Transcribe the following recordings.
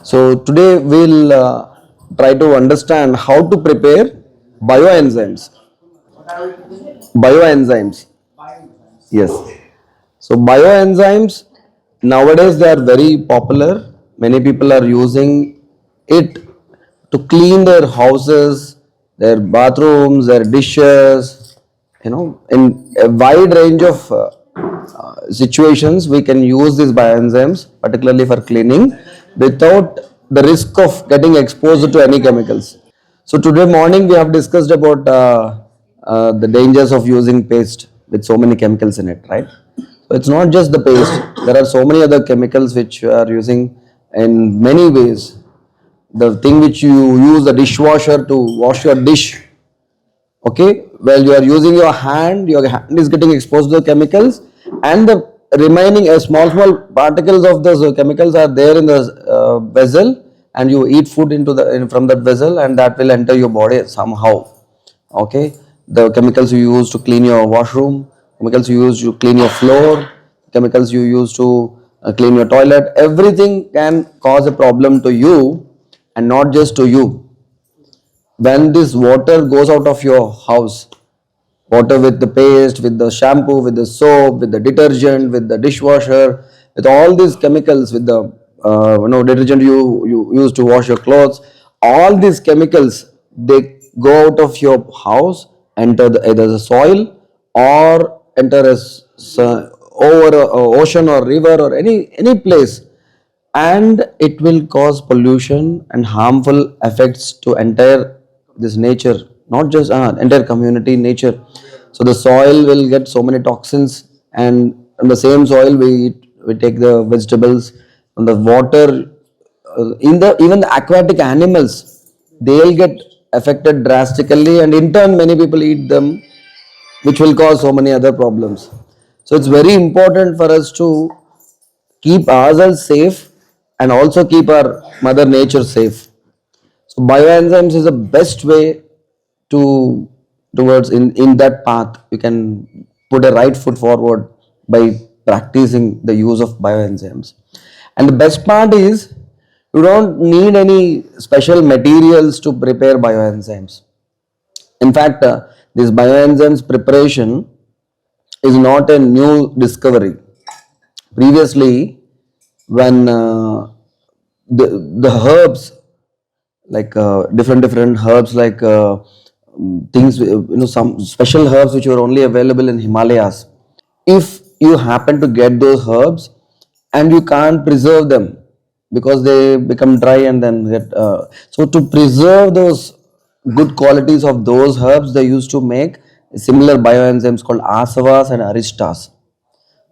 So today we'll try to understand how to prepare bioenzymes. Bioenzymes. Yes. So bioenzymes nowadays they are very popular. Many people are using it to clean their houses, their bathrooms, their dishes. In a wide range of situations, we can use these bioenzymes, particularly for cleaning, without the risk of getting exposed to any chemicals. So today morning we have discussed about the dangers of using paste with so many chemicals in it, right? So it's not just the paste. There are so many other chemicals which you are using in many ways. The thing which you use the dishwasher to wash your dish, okay, well you are using your hand is getting exposed to the chemicals, and the remaining small particles of those chemicals are there in the vessel, and you eat food from that vessel, and that will enter your body somehow. Okay, the chemicals you use to clean your washroom, chemicals you use to clean your floor, chemicals you use to clean your toilet, everything can cause a problem to you, and not just to you. When this water goes out of your house, water with the paste, with the shampoo, with the soap, with the detergent, with the dishwasher, with all these chemicals, with the detergent you use to wash your clothes, all these chemicals, they go out of your house, enter either the soil, or enter over a ocean or river or any place, and it will cause pollution and harmful effects to entire this nature, not just entire community nature. So the soil will get so many toxins, and on the same soil we take the vegetables, and the water, in the even the aquatic animals, they'll get affected drastically, and in turn many people eat them, which will cause so many other problems. So it's very important for us to keep ourselves safe and also keep our mother nature safe. So bioenzymes is the best way to towards in that path. You can put a right foot forward by practicing the use of bioenzymes. And the best part is you don't need any special materials to prepare bioenzymes. In fact, this bioenzymes preparation is not a new discovery. Previously, when the herbs, like different herbs, like things, some special herbs which were only available in Himalayas, if you happen to get those herbs and you can't preserve them because they become dry and then get so to preserve those good qualities of those herbs, they used to make similar bioenzymes called asavas and aristas.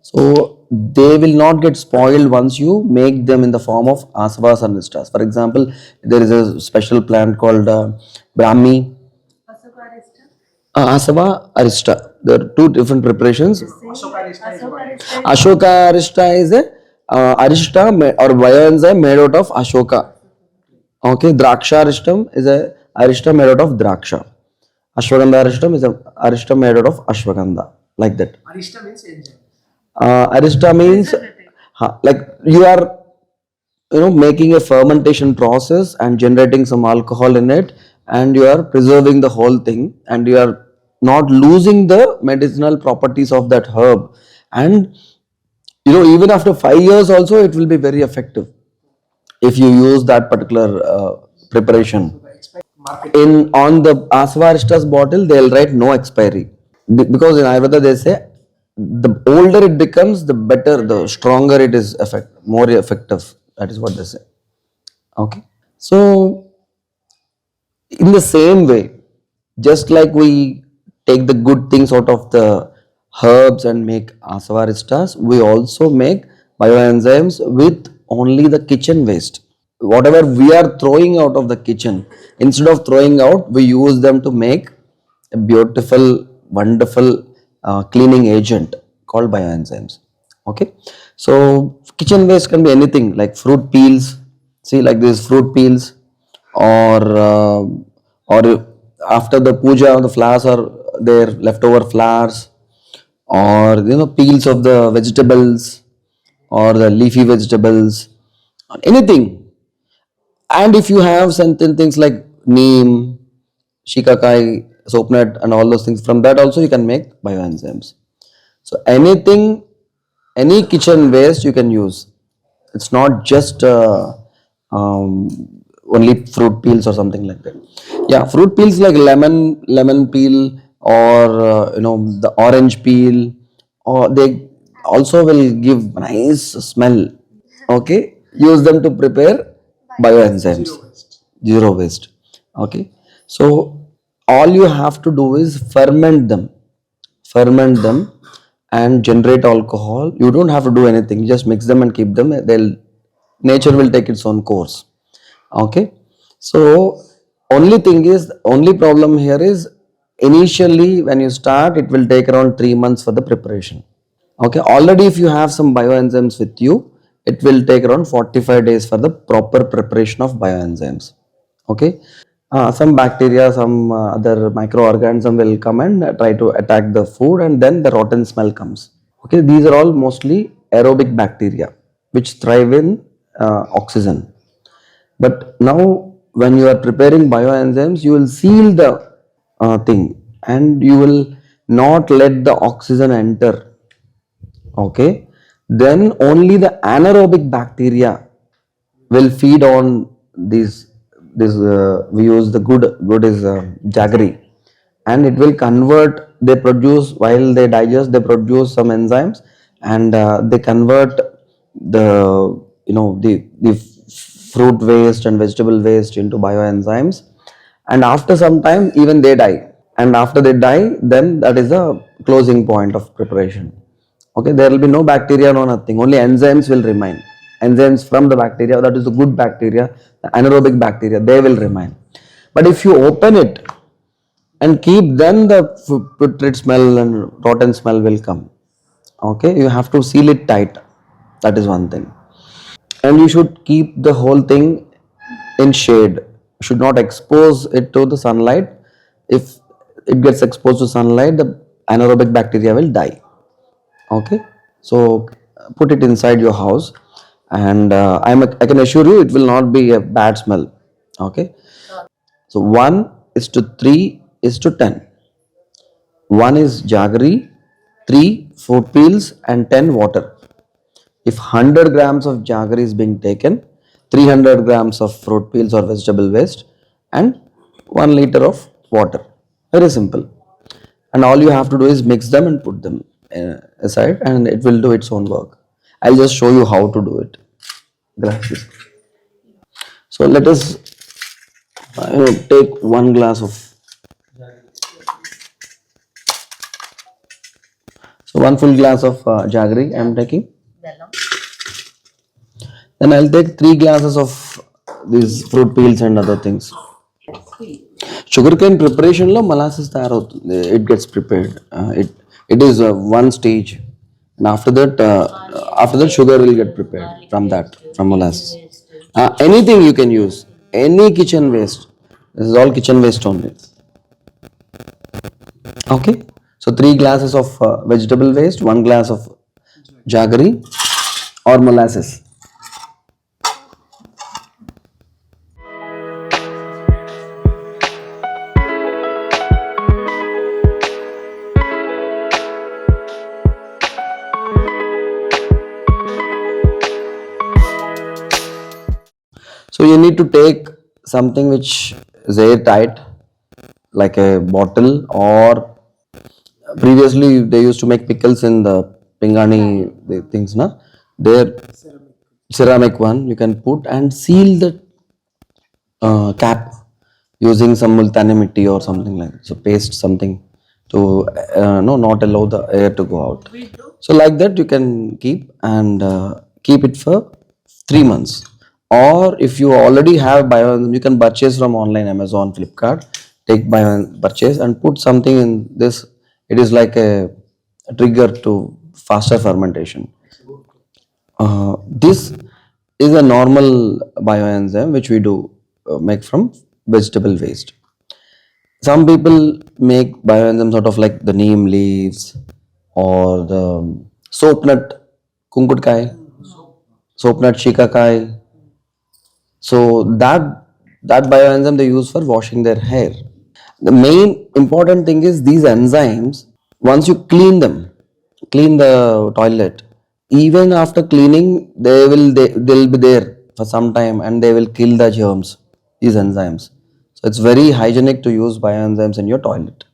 So they will not get spoiled once you make them in the form of asavas and aristas. For example, there is a special plant called brahmi, asava arista. There are two different preparations. Ashoka arista is a arista or bioenzyme made out of ashoka. Okay, draksha aristam is a arista made out of draksha. Ashwagandha aristam is a arista made out of ashwagandha. Like that. Arista means enzyme. Arista means like you are making a fermentation process and generating some alcohol in it, and you are preserving the whole thing, and you are not losing the medicinal properties of that herb, and even after 5 years also it will be very effective if you use that particular preparation. In on the asvaristas bottle they'll write no expiry, because in Ayurveda they say the older it becomes, the better, the stronger it is, more effective. That is what they say. Okay. So in the same way, just like we take the good things out of the herbs and make asavaristas, we also make bioenzymes with only the kitchen waste. Whatever we are throwing out of the kitchen, instead of throwing out, we use them to make a beautiful, wonderful cleaning agent called bioenzymes. Okay, so kitchen waste can be anything like fruit peels. See, like these fruit peels, or after the puja, the flowers are there, leftover flowers, or peels of the vegetables or the leafy vegetables, anything. And if you have certain things like neem, shikakai, soapnut, and all those things, from that also you can make bioenzymes. So anything, any kitchen waste you can use. It's not just um, only fruit peels or something like that. Yeah, fruit peels like lemon peel, or the orange peel, or they also will give nice smell. Okay, use them to prepare bioenzymes. Zero waste. Okay, so all you have to do is ferment them and generate alcohol. You don't have to do anything. You just mix them and keep them. They'll Nature will take its own course. Okay. So only problem here is, initially when you start, it will take around 3 months for the preparation. Okay. Already if you have some bioenzymes with you, it will take around 45 days for the proper preparation of bioenzymes. Okay. Some bacteria, some other microorganism will come and try to attack the food, and then the rotten smell comes. Okay, these are all mostly aerobic bacteria which thrive in oxygen. But now, when you are preparing bioenzymes, you will seal the thing, and you will not let the oxygen enter. Okay, then only the anaerobic bacteria will feed on these. This we use the good is jaggery, and it will convert. They produce, while they digest, they produce some enzymes, and they convert the the fruit waste and vegetable waste into bioenzymes, and after some time even they die, and after they die, then that is the closing point of preparation. Okay, there will be no bacteria, no nothing, only enzymes will remain. Enzymes from the bacteria, that is the good bacteria, the anaerobic bacteria, they will remain. But if you open it and keep, then the putrid smell and rotten smell will come. Okay, you have to seal it tight. That is one thing. And you should keep the whole thing in shade. You should not expose it to the sunlight. If it gets exposed to sunlight, the anaerobic bacteria will die. Okay, so put it inside your house, and I can assure you it will not be a bad smell. Okay, so 1 is to 3 is to 10. 1 is jaggery, 3 fruit peels, and 10 water. If 100 grams of jaggery is being taken, 300 grams of fruit peels or vegetable waste, and 1 liter of water. Very simple. And all you have to do is mix them and put them aside, and it will do its own work. I'll just show you how to do it. Gracias. So let us take 1 full glass of jaggery I'm taking. Then I'll take 3 glasses of these fruit peels and other things. Sugarcane preparation lo molasses tayarautundi. It gets prepared. It is one stage, and after that sugar will get prepared from molasses. Anything you can use, any kitchen waste. This is all kitchen waste only. Okay, so 3 glasses of vegetable waste, 1 glass of jaggery or molasses. So you need to take something which is airtight, like a bottle, or previously they used to make pickles in the pingani the things, na. Their ceramic one you can put and seal the cap using some multani mitti or something like that. So paste something to no not allow the air to go out. So like that you can keep, and keep it for 3 months. Or if you already have bio, you can purchase from online, Amazon, Flipkart. Take bio purchase and put something in this. It is like a trigger to faster fermentation. This is a normal bioenzyme which we do make from vegetable waste. Some people make bioenzymes out of like the neem leaves or the soap nut, kunkutkai, soap nut, shikakai. So that bioenzyme they use for washing their hair. The main important thing is these enzymes, once you clean them, clean the toilet, even after cleaning they'll be there for some time and they will kill the germs, these enzymes. So it's very hygienic to use bioenzymes in your toilet.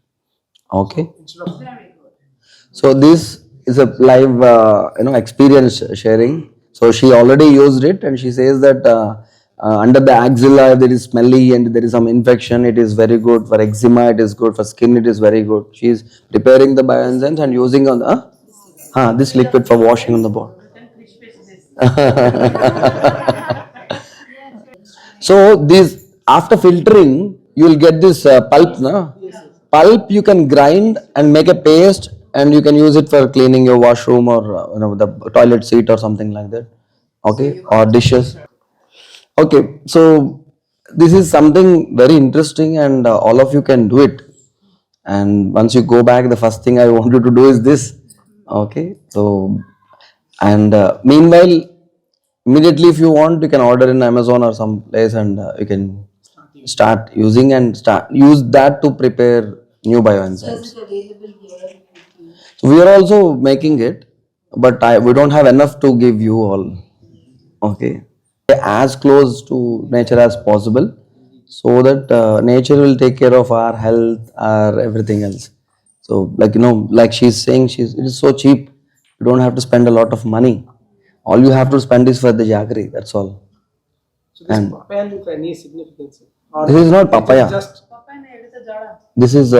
Okay. So this is a live, experience sharing. So she already used it, and she says that under the axilla, if there is smelly and there is some infection, it is very good for eczema. It is good for skin. It is very good. She is preparing the bioenzymes and using on the this liquid for washing on the body. So this after filtering, you will get this pulp, na? Pulp you can grind and make a paste, and you can use it for cleaning your washroom or the toilet seat or something like that. Okay, or dishes. Okay, so this is something very interesting, and all of you can do it. And once you go back, the first thing I want you to do is this. Okay, so and meanwhile, immediately if you want, you can order in Amazon or some place, and you can start using and start use that to prepare new bioenzymes. So we are also making it, but we don't have enough to give you all. Okay, as close to nature as possible, so that nature will take care of our health, our everything else. So like she's saying, it is so cheap. You don't have to spend a lot of money. All you have to spend is for the jaggery. That's all. So this and papaya with any significance? This is not papaya. This is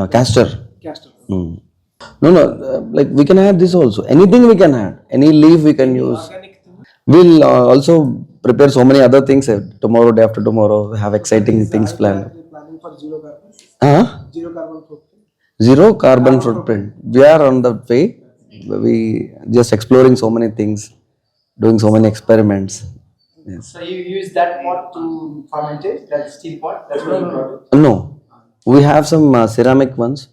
castor. Castor. No, like we can add this also. Anything we can add. Any leaf we can use. We'll also prepare so many other things tomorrow, day after tomorrow. We have exciting things planned. Planning for zero carbon. Zero carbon footprint. Zero carbon footprint. We are on the way. We just exploring so many things, doing so many experiments. Yes. So you use that pot to ferment it, that steel pot? That's what you brought it? No, we have some ceramic ones.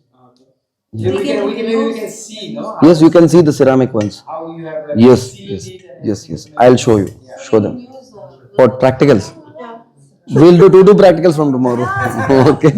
So we can see, no? Yes, you can see the ceramic ones. How you have Yes. I'll show you. Show them. For practicals. We'll do two practicals from tomorrow. Okay.